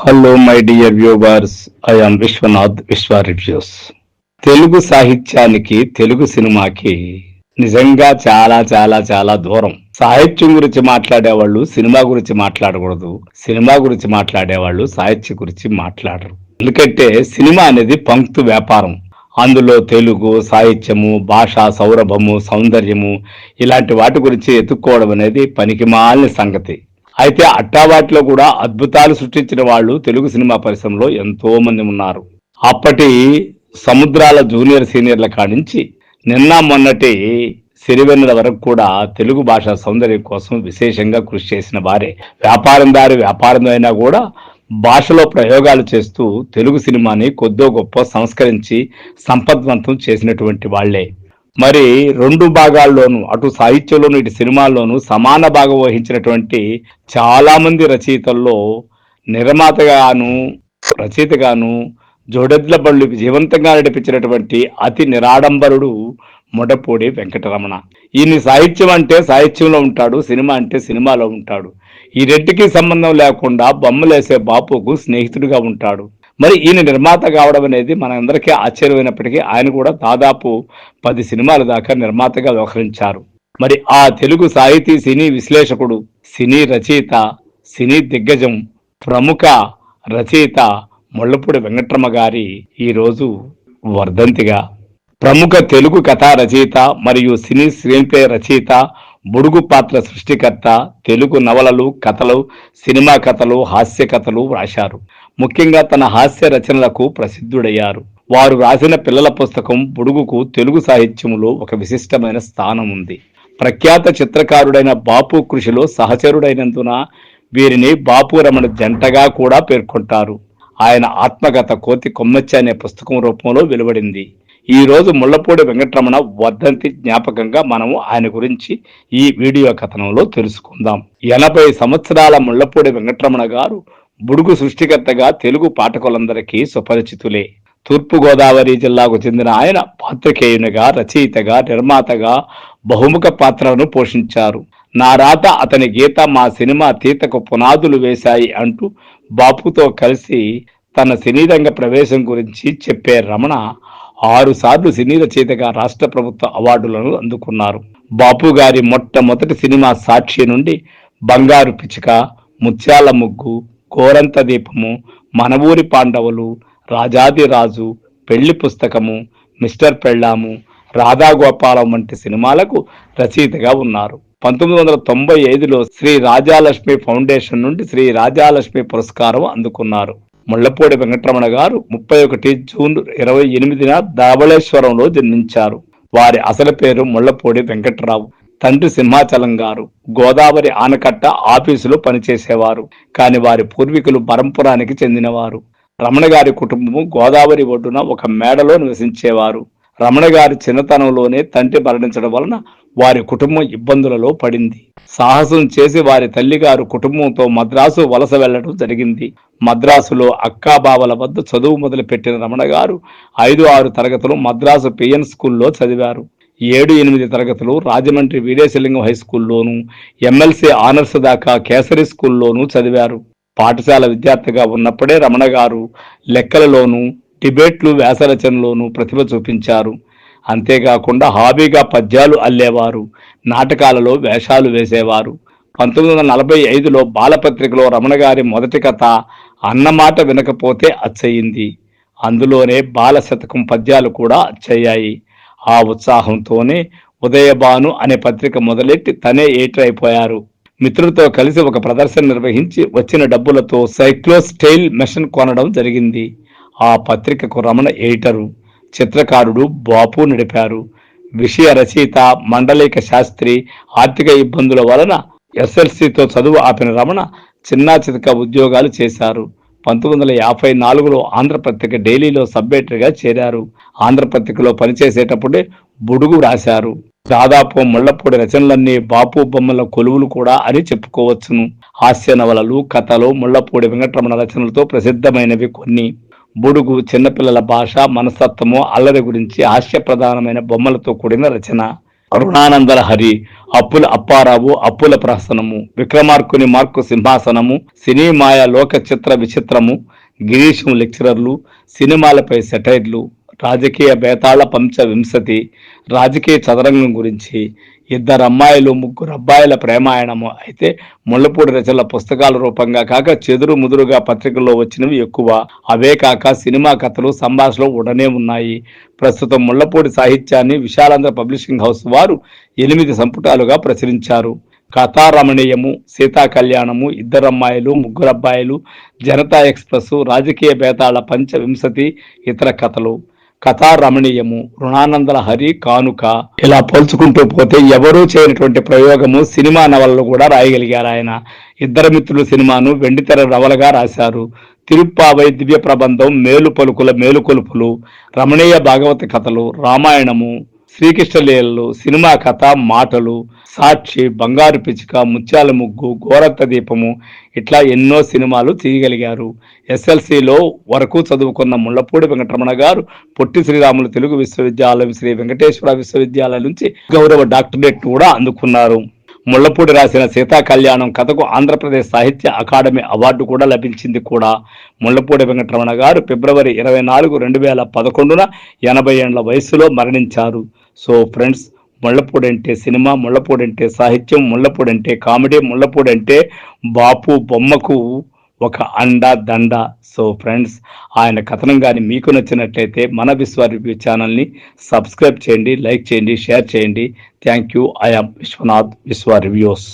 Hello my dear viewers, I am Vishwanath Vishwa reviews. Telugu సాహిత్యానికి, తెలుగు సినిమాకి నిజంగా చాలా చాలా చాలా దూరం. సాహిత్యం గురించి మాట్లాడేవాళ్ళు సినిమా గురించి మాట్లాడకూడదు, సినిమా గురించి మాట్లాడేవాళ్ళు సాహిత్యం గురించి మాట్లాడరు. ఎందుకంటే సినిమా అనేది పంక్తు వ్యాపారం. అందులో తెలుగు సాహిత్యము, భాష సౌరభము, సౌందర్యము ఇలాంటి వాటి గురించి ఎత్తుక్కోవడం అనేది పనికిమాలిన సంగతి. అయితే అట్టావాటిలో కూడా అద్భుతాలు సృష్టించిన వాళ్ళు తెలుగు సినిమా పరిశ్రమలో ఎంతో మంది ఉన్నారు. అప్పటి సముద్రాల జూనియర్ సీనియర్ల కాడించి నిన్న మొన్నటి సిరివెన్నెల వరకు కూడా తెలుగు భాష సౌందర్యం కోసం విశేషంగా కృషి చేసిన వారే. వ్యాపారం అయినా కూడా భాషలో ప్రయోగాలు చేస్తూ తెలుగు సినిమాని కొద్దో గొప్ప సంస్కరించి సంపద్వంతం చేసినటువంటి వాళ్లే. మరి రెండు భాగాల్లోనూ, అటు సాహిత్యంలోను ఇటు సినిమాల్లోనూ సమాన భాగం వహించినటువంటి చాలా మంది రచయితల్లో నిర్మాతగాను రచయితగాను జోడెద్ల బళ్ళు జీవంతంగా నడిపించినటువంటి అతి నిరాడంబరుడు మొడపూడి వెంకటరమణ. ఈయన సాహిత్యం అంటే సాహిత్యంలో ఉంటాడు, సినిమా అంటే సినిమాలో ఉంటాడు. ఈ రెంటికి సంబంధం లేకుండా బొమ్మలేసే బాపుకు స్నేహితుడిగా ఉంటాడు. మరి ఈయన నిర్మాత కావడం అనేది మనందరికీ ఆశ్చర్యమైనప్పటికీ ఆయన కూడా దాదాపు 10 సినిమాల దాకా నిర్మాతగా వ్యవహరించారు. మరి ఆ తెలుగు సాహితీ సినీ విశ్లేషకుడు, సినీ రచయిత, సినీ దిగ్గజం, ప్రముఖ రచయిత ముళ్లపూడి వెంకటరమణ గారి ఈరోజు వర్ధంతిగా, ప్రముఖ తెలుగు కథా రచయిత మరియు సినీ స్క్రీన్ ప్లే రచయిత, బుడుగు పాత్ర సృష్టికర్త, తెలుగు నవలలు, కథలు, సినిమా కథలు, హాస్య కథలు రాశారు. ముఖ్యంగా తన హాస్య రచనలకు ప్రసిద్ధుడయ్యారు. వారు రాసిన పిల్లల పుస్తకం బుడుగుకు తెలుగు సాహిత్యంలో ఒక విశిష్టమైన స్థానం ఉంది. ప్రఖ్యాత చిత్రకారుడైన బాపు కృషిలో సహచరుడైనందున వీరిని బాపు రమణ జంటగా కూడా పేర్కొంటారు. ఆయన ఆత్మకథ కోతి కొమ్మెచ్చి అనే పుస్తకం రూపంలో వెలువడింది. ఈ రోజు ముళ్లపూడి వెంకటరమణ వర్ధంతి జ్ఞాపకంగా మనము ఆయన గురించి ఈ వీడియో కథనంలో తెలుసుకుందాం. 80 సంవత్సరాల ముళ్లపూడి వెంకటరమణ గారు బుడుగు సృష్టికర్తగా తెలుగు పాఠకులందరికీ సుపరిచితులే. తూర్పుగోదావరి జిల్లాకు చెందిన ఆయన పాత్రికేయునిగా, రచయితగా, నిర్మాతగా బహుముఖ పాత్రలను పోషించారు. నా రాత అతని గీత మా సినిమా తీతకు పునాదులు వేశాయి అంటూ బాపుతో కలిసి తన సినీ రంగ ప్రవేశం గురించి చెప్పే రమణ 6 సార్లు సినీ రచయితగా రాష్ట్ర ప్రభుత్వ అవార్డులను అందుకున్నారు. బాపు గారి మొట్టమొదటి సినిమా సాక్షి నుండి బంగారు పిచ్చుక, ముత్యాల ముగ్గు, కోరంత దీపము, మన ఊరి పాండవులు, రాజాది రాజు, పెళ్లి పుస్తకము, మిస్టర్ పెళ్ళాము, రాధాగోపాలం వంటి సినిమాలకు రచయితగా ఉన్నారు. 1995లో శ్రీ రాజాలక్ష్మి ఫౌండేషన్ నుండి శ్రీ రాజాలక్ష్మి పురస్కారం అందుకున్నారు. ముళ్లపూడి వెంకటరమణ గారు 31 జూన్ 28న ధవళేశ్వరంలో జన్మించారు. వారి అసలు పేరు ముళ్లపూడి వెంకటరావు. తండ్రి సింహాచలం గారు గోదావరి ఆనకట్ట ఆఫీసులో పనిచేసేవారు. కానీ వారి పూర్వీకులు బరంపురానికి చెందినవారు. రమణ గారి కుటుంబము గోదావరి ఒడ్డున ఒక మేడలో నివసించేవారు. రమణ గారి చిన్నతనంలోనే తండ్రి మరణించడం వలన వారి కుటుంబం ఇబ్బందులలో పడింది. సాహసం చేసి వారి తల్లిగారు కుటుంబంతో మద్రాసు వలస వెళ్లడం జరిగింది. మద్రాసులో అక్కాబావల వద్ద చదువు మొదలుపెట్టిన రమణ గారు 5-6 తరగతులు మద్రాసు పిఎన్ స్కూల్లో చదివారు. 7-8 తరగతులు రాజమండ్రి వీరేశలింగం హై స్కూల్లోను, ఎమ్మెల్సీ ఆనర్స్ దాకా కేసరి స్కూల్లోనూ చదివారు. పాఠశాల విద్యార్థిగా ఉన్నప్పుడే రమణ గారు లెక్కలలోనూ, డిబేట్లు, వ్యాసరచనలోనూ ప్రతిభ చూపించారు. అంతేకాకుండా హాబీగా పద్యాలు అల్లేవారు, నాటకాలలో వేషాలు వేసేవారు. 1945లో బాలపత్రికలో రమణ గారి మొదటి కథ అన్నమాట వినకపోతే అచ్చయింది. అందులోనే బాల శతకం పద్యాలు కూడా అచ్చయ్యాయి. ఆ ఉత్సాహంతోనే ఉదయభాను అనే పత్రిక మొదలెట్టి తనే ఎడిటర్ అయిపోయారు. మిత్రులతో కలిసి ఒక ప్రదర్శన నిర్వహించి వచ్చిన డబ్బులతో సైక్లోస్టైల్ మెషిన్ కొనడం జరిగింది. ఆ పత్రికకు రమణ ఎడిటరు, చిత్రకారుడు బాపు నడిపారు. విషయ రచయిత, మండలిక శాస్త్రి ఆర్థిక ఇబ్బందుల వలన ఎస్ఎల్సితో చదువు ఆపిన రమణ చిన్నా చితక ఉద్యోగాలు చేశారు. 1954లో ఆంధ్రపత్రిక డైలీలో సబ్ ఎడిటర్గా చేరారు. ఆంధ్రపత్రికలో పనిచేసేటప్పుడే బుడుగు రాశారు. దాదాపు ముళ్లపూడి రచనలన్నీ బాపు బొమ్మల కొలువులు కూడా అని చెప్పుకోవచ్చును. హాస్య నవలలు, కథలు ముళ్లపూడి వెంకటరమణ రచనలతో ప్రసిద్ధమైనవి కొన్ని. బుడుగు చిన్నపిల్లల భాష, మనస్తత్వము, అల్లరి గురించి హాస్య ప్రధానమైన బొమ్మలతో కూడిన రచన. రుణానందల హరి, అప్పుల అప్పారావు, అప్పుల ప్రహసనము, విక్రమార్కుని మార్కు సింహాసనము, సినీ మాయ లోక చిత్ర విచిత్రము, గిరీశం లెక్చరర్లు, సినిమాలపై సెటైర్లు, రాజకీయ బేతాళ పంచ వింశతి, రాజకీయ చదరంగం గురించి, ఇద్దరు అమ్మాయిలు ముగ్గురు అబ్బాయిల ప్రేమాయణము. అయితే ముళ్ళపూడి రచనల పుస్తకాల రూపంగా కాక చెదురు ముదురుగా పత్రికల్లో వచ్చినవి ఎక్కువ. అవే కాక సినిమా కథలు సంభాషణలు ఉడనే ఉన్నాయి. ప్రస్తుతం ముళ్ళపూడి సాహిత్యాన్ని విశాలాంధ్ర పబ్లిషింగ్ హౌస్ వారు 8 సంపుటాలుగా ప్రచురించారు. కథారమణీయము, సీతా కళ్యాణము, ఇద్దరమ్మాయిలు ముగ్గురబ్బాయిలు, జనతా ఎక్స్ప్రెస్, రాజకీయ బేతాళ పంచ వింశతి, ఇతర కథలు. కథారమణీయము, రుణానందల హరి, కానుక, ఇలా పోల్చుకుంటూ పోతే ఎవరూ చేయనటువంటి ప్రయోగము సినిమా నవలలు కూడా రాయగలిగారు ఆయన. ఇద్దరు మిత్రులు సినిమాను వెండితెర నవలగా రాశారు. తిరుప్పావై దివ్య ప్రబంధం, మేలు పలుకుల మేలుకొలుపులు, రమణీయ భాగవత కథలు, రామాయణము, శ్రీకృష్ణలీలలు, సినిమా కథ మాటలు, సాక్షి, బంగారు పిచ్చుక, ముత్యాల ముగ్గు, గోరత్త దీపము, ఇట్లా ఎన్నో సినిమాలు తీయగలిగారు. ఎస్ఎల్సిలో వరకు చదువుకున్న ముళ్ళపూడి వెంకటరమణ గారు పొట్టి శ్రీరాములు తెలుగు విశ్వవిద్యాలయం, శ్రీ వెంకటేశ్వర విశ్వవిద్యాలయం నుంచి గౌరవ డాక్టరేట్ కూడా అందుకున్నారు. ముళ్ళపూడి రాసిన సీతా కళ్యాణం కథకు ఆంధ్రప్రదేశ్ సాహిత్య అకాడమీ అవార్డు కూడా లభించింది కూడా. ముళ్ళపూడి వెంకటరమణ గారు ఫిబ్రవరి 24, 2011 80 ఏళ్ల వయసులో మరణించారు. సో ఫ్రెండ్స్, ముళ్ళపూడి అంటే సినిమా, ముళ్ళపూడి అంటే సాహిత్యం, ముళ్ళపూడి అంటే కామెడీ, ముళ్ళపూడి అంటే బాపు బొమ్మకు ఒక అండ దండ. సో ఫ్రెండ్స్, ఆయన కథనం కానీ మీకు నచ్చినట్లయితే మన విశ్వ రివ్యూ ఛానల్ని సబ్స్క్రైబ్ చేయండి, లైక్ చేయండి, షేర్ చేయండి. Thank you. I am Vishwanath, Vishwa reviews.